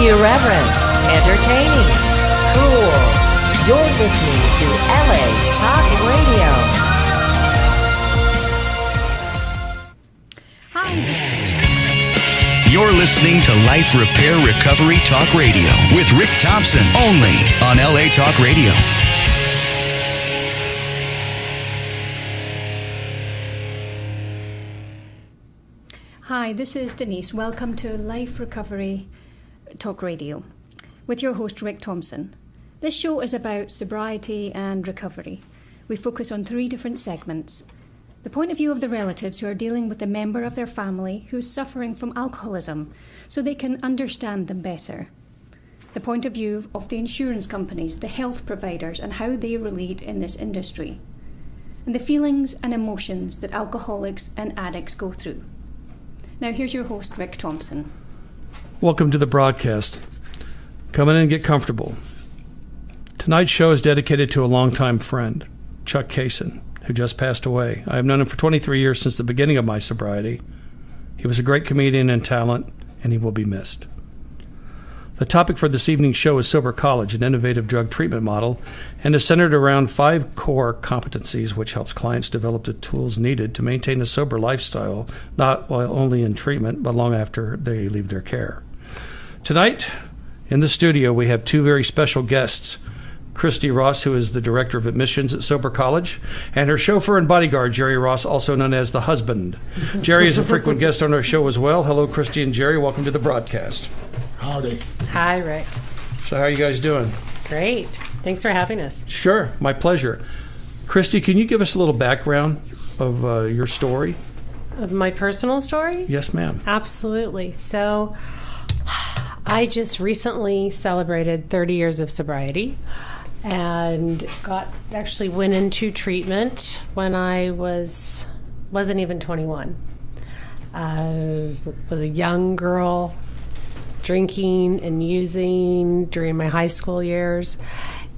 Irreverent, entertaining, cool. You're listening to LA Talk Radio. Hi. You're listening to Life Repair Recovery Talk Radio with Rick Thompson, only on LA Talk Radio. Hi, this is Denise. Welcome to Life Recovery Talk Radio with your host, Rick Thompson. This show is about sobriety and recovery. We focus on 3 different segments. The point of view of the relatives who are dealing with a member of their family who is suffering from alcoholism so they can understand them better. The point of view of the insurance companies, the health providers, and how they relate in this industry. And the feelings and emotions that alcoholics and addicts go through. Now here's your host, Rick Thompson. Welcome to the broadcast. Come in and get comfortable. Tonight's show is dedicated to a longtime friend, Chuck Kaysen, who just passed away. I have known him for 23 years since the beginning of my sobriety. He was a great comedian and talent, and he will be missed. The topic for this evening's show is Sober College, an innovative drug treatment model, and is centered around 5 core competencies which helps clients develop the tools needed to maintain a sober lifestyle, not while only in treatment, but long after they leave their care. Tonight, in the studio, we have 2 very special guests. Kristi Ross, who is the Director of Admissions at Sober College, and her chauffeur and bodyguard, Jerry Ross, also known as the husband. Jerry is a frequent guest on our show as well. Hello, Kristi and Jerry. Welcome to the broadcast. Howdy. Hi, Rick. So how are you guys doing? Great. Thanks for having us. Sure. My pleasure. Kristi, can you give us a little background of your story? Of my personal story? Yes, ma'am. Absolutely. So I just recently celebrated 30 years of sobriety. And actually went into treatment when I wasn't even 21. Was a young girl, drinking and using during my high school years,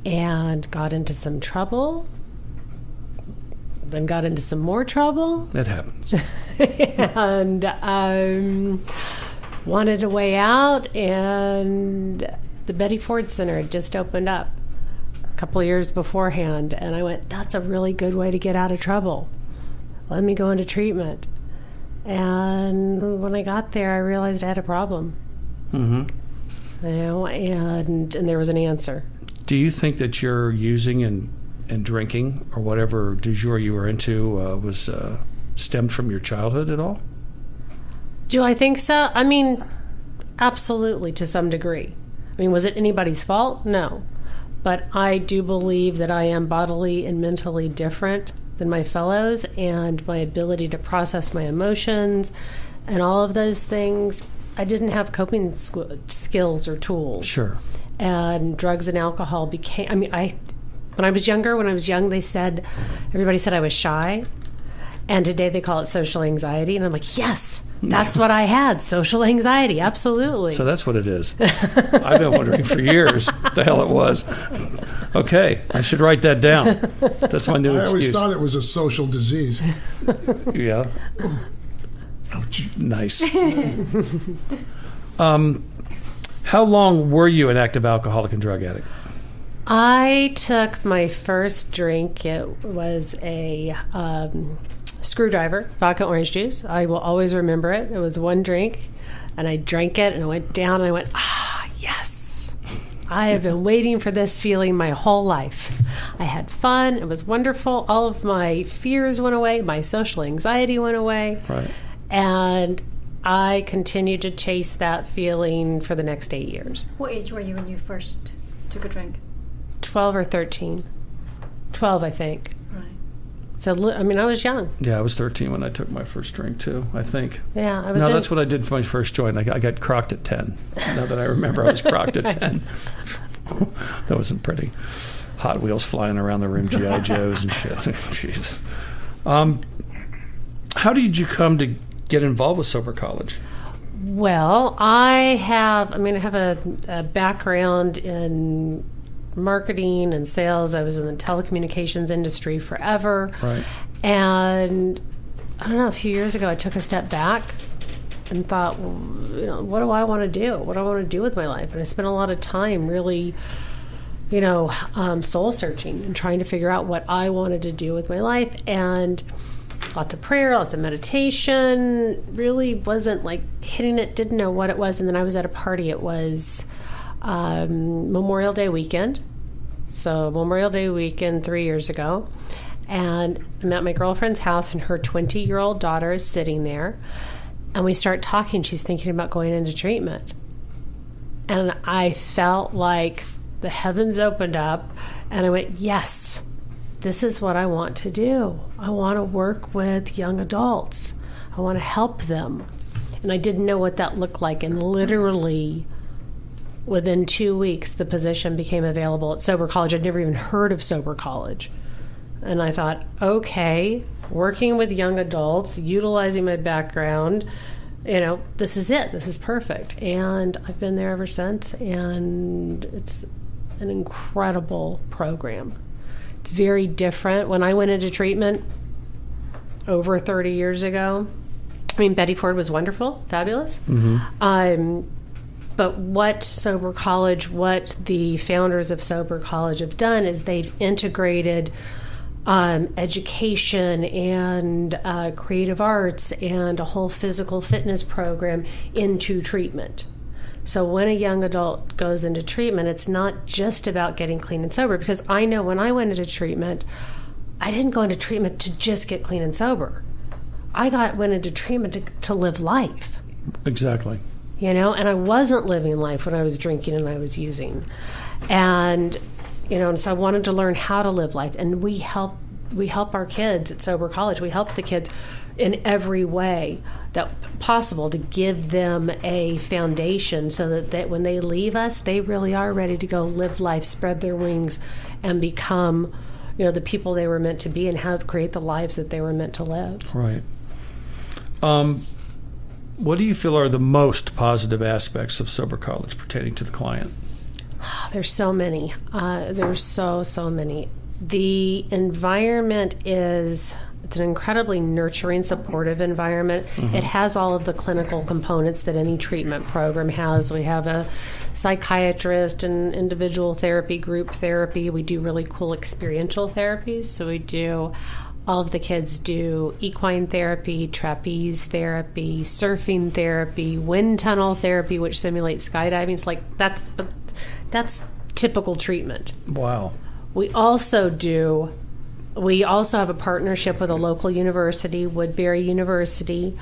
and got into some trouble. Then got into some more trouble. That happens. And wanted a way out, and the Betty Ford Center had just opened up couple of years beforehand, and I went, that's a really good way to get out of trouble. Let me go into treatment. And when I got there, I realized I had a problem. Mm-hmm. And there was an answer. Do you think that your using and drinking, or whatever du jour you were into, was stemmed from your childhood at all? Do I think so? I mean, absolutely, to some degree. I mean, was it anybody's fault? No. But I do believe that I am bodily and mentally different than my fellows, and my ability to process my emotions and all of those things, I didn't have coping skills or tools. Sure. And drugs and alcohol became, when I was young, everybody said I was shy. And today they call it social anxiety. And I'm like, yes, that's what I had, social anxiety, absolutely. So that's what it is. I've been wondering for years what the hell it was. Okay, I should write that down. That's my new excuse. I always thought it was a social disease. Yeah. Ouch. Nice. How long were you an active alcoholic and drug addict? I took my first drink. It was a screwdriver, vodka orange juice. I will always remember it. It was one drink, and I drank it, and I went down, and I went, yes. I have been waiting for this feeling my whole life. I had fun. It was wonderful. All of my fears went away. My social anxiety went away. Right. And I continued to chase that feeling for the next 8 years. What age were you when you first took a drink? 12 or 13. 12, I think. Right. So, I was young. Yeah, I was 13 when I took my first drink, too, I think. Yeah, I was. No, that's what I did for my first joint. I got crocked at 10. Now that I remember, I was crocked at 10. That wasn't pretty. Hot Wheels flying around the room, G.I. Joes and shit. Jeez. How did you come to get involved with Sober College? Well, I have a background in marketing and sales. I was in the telecommunications industry forever. Right. And I don't know, a few years ago I took a step back and thought, well, what do I want to do? What do I want to do with my life? And I spent a lot of time really, soul searching and trying to figure out what I wanted to do with my life. And lots of prayer, lots of meditation, really wasn't like hitting it, didn't know what it was. And then I was at a party. It was Memorial Day weekend. So Memorial Day weekend 3 years ago. And I'm at my girlfriend's house, and her 20-year-old daughter is sitting there. And we start talking. She's thinking about going into treatment. And I felt like the heavens opened up, and I went, yes, this is what I want to do. I want to work with young adults. I want to help them. And I didn't know what that looked like. And literally within 2 weeks, the position became available at Sober College. I'd never even heard of Sober College. And I thought, okay, working with young adults, utilizing my background, this is it. This is perfect. And I've been there ever since, and it's an incredible program. It's very different. When I went into treatment over 30 years ago, Betty Ford was wonderful, fabulous. Mm-hmm. But what the founders of Sober College have done is they've integrated education and creative arts and a whole physical fitness program into treatment. So when a young adult goes into treatment, it's not just about getting clean and sober, because I know when I went into treatment, I didn't go into treatment to just get clean and sober. I went into treatment to live life. Exactly. And I wasn't living life when I was drinking and I was using. And and so I wanted to learn how to live life. And we help our kids at Sober College. We help the kids in every way that possible to give them a foundation so that when they leave us, they really are ready to go live life, spread their wings, and become, the people they were meant to be and create the lives that they were meant to live. Right. What do you feel are the most positive aspects of Sober College pertaining to the client? There's so many. There's so many. The environment it's an incredibly nurturing, supportive environment. Mm-hmm. It has all of the clinical components that any treatment program has. We have a psychiatrist and individual therapy, group therapy. We do really cool experiential therapies. So all of the kids do equine therapy, trapeze therapy, surfing therapy, wind tunnel therapy, which simulates skydiving. It's like that's typical treatment. Wow. We also have a partnership with a local university, Woodbury University.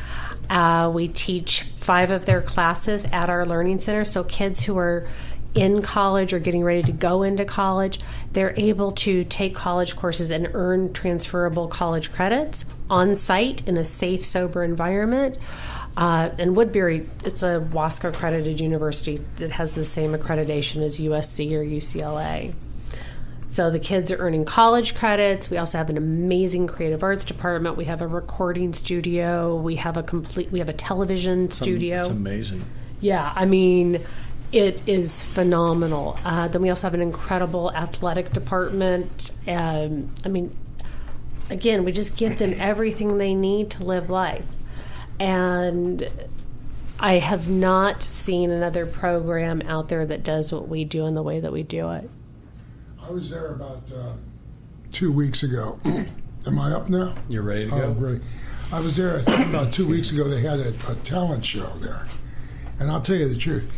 We teach 5 of their classes at our learning center. So kids who are in college or getting ready to go into college, they're able to take college courses and earn transferable college credits on site in a safe, sober environment. And Woodbury, it's a WASC accredited university that has the same accreditation as USC or UCLA. So the kids are earning college credits. We also have an amazing creative arts department. We have a recording studio. We have a television studio. It's amazing. Yeah, it is phenomenal. Then we also have an incredible athletic department. Again, we just give them everything they need to live life. And I have not seen another program out there that does what we do in the way that we do it. I was there about 2 weeks ago. Am I up now? You're ready to go? Oh, great. I was there, I think about 2 weeks ago. They had a talent show there. And I'll tell you the truth.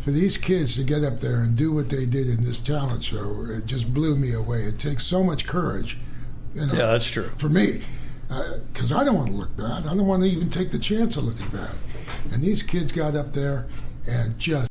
For these kids to get up there and do what they did in this talent show, it just blew me away. It takes so much courage. Yeah, that's true. For me. Because I don't want to look bad. I don't want to even take the chance of looking bad. And these kids got up there and just